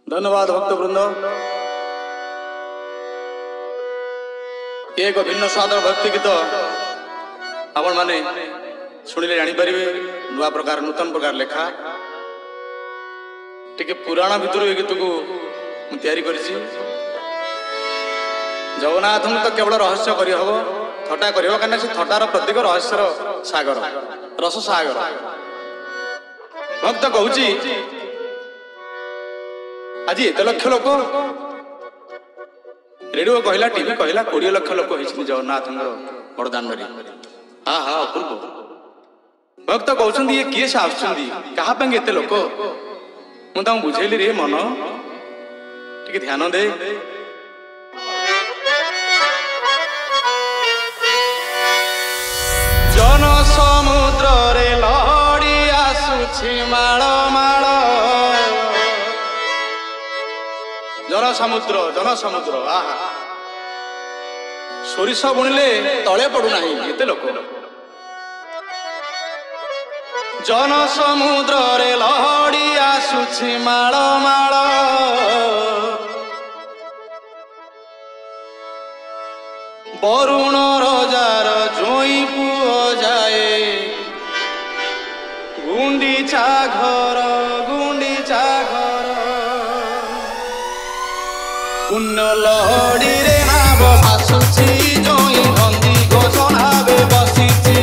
धन्यवाद भक्तवृंद। एक भिन्न स्वादर भक्ति गीत आपण माने शुणिले जापर नुआ प्रकार नूतन प्रकार लेखा टिके पुराण भितर ये गीत को तैयारी करिछि। जगन्नाथ तो केवल रहस्य करी हबो, थटा करी हबो, कारण से थटार प्रतीक रहस्यर सागर, रस सागर। भक्त कहूची आज एत लक्ष लोक रेडियो कहला, टीवी कहला, 20 लाख लोक होइछि जगन्नाथ बड़दान। हाँ हाँ अपूर्व। भक्त कहते ये किए से आसुंदी कहा एत लोक, मुझे बुझेली रे मन टिके ध्यान दे। जन समुद्र रे लहड़ी आसुछि माळ माळ, जन समुद्र आहा सोरिष बुणिले तले पड़ुना एते लोक। जन समुद्र रे लहड़ी आसुछि माळ माळ, वरुण रजार जोई पुओ जाए गुंडीचा घर पुण्य लहड़ी रे नाव भासुछि जोई नंदी घोषणा बे बसिछि।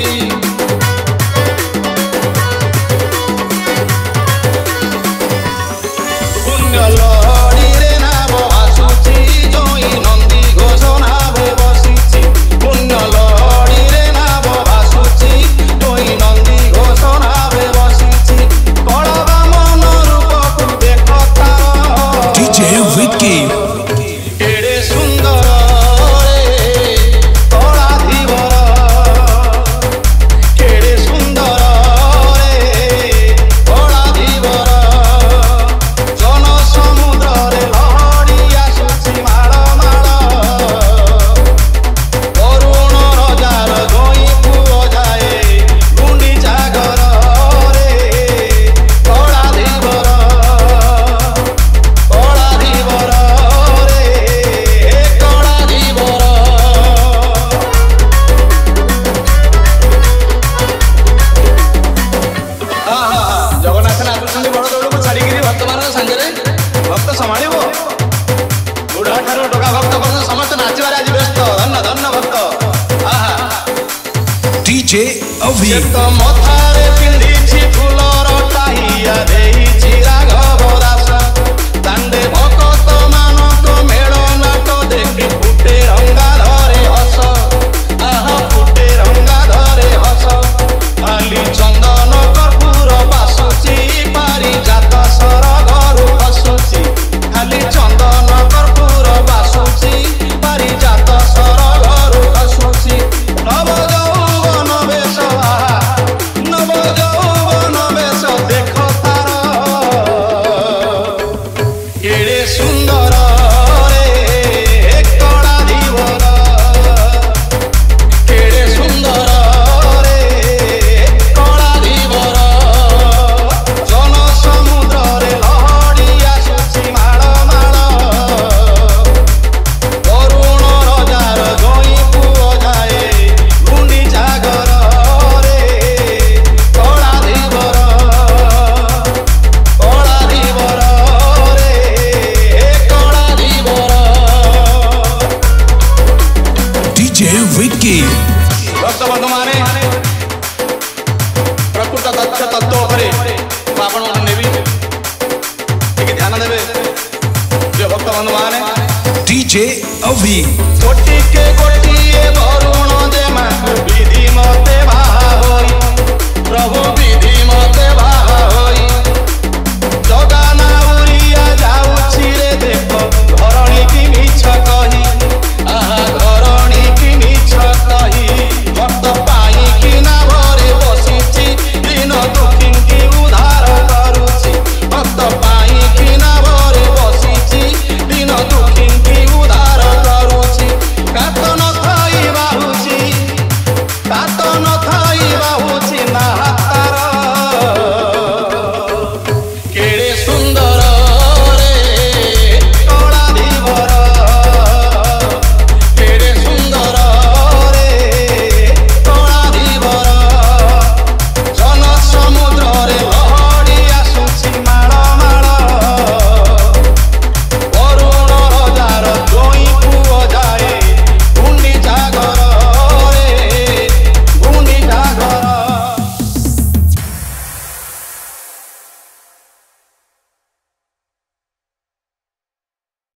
पुण्य लहड़ी रे नाव भासुछि जोई नंदी घोषणा बे बसिछि। पुण्य लहड़ी रे नाव भासुछि जोई नंदी घोषणा बे बसिछि। कळवा मन रूप को देखता डीजे विकी डीजे अभी मथारे पिंधी फुलर टाहिया देइछि राघव दास। दांडे भक्त मानक मेल नाट देखि फुटे रंगा धरे हस, आहा फुटे रंगा धरे हस। खाली चंदन कर्पूर बासुछि पारिजात सर घरु खसुछि। खाली चंदन कर्पूर बासुछि पारिजात सर घरु खसुछि। नव भक्त बंधु माने प्रकृत तथ्य तत्व उपरे आपण मन नेबी ठीक ध्यान देबे। जो भक्त बंधु माने डीजे अभी गोटी के गोटी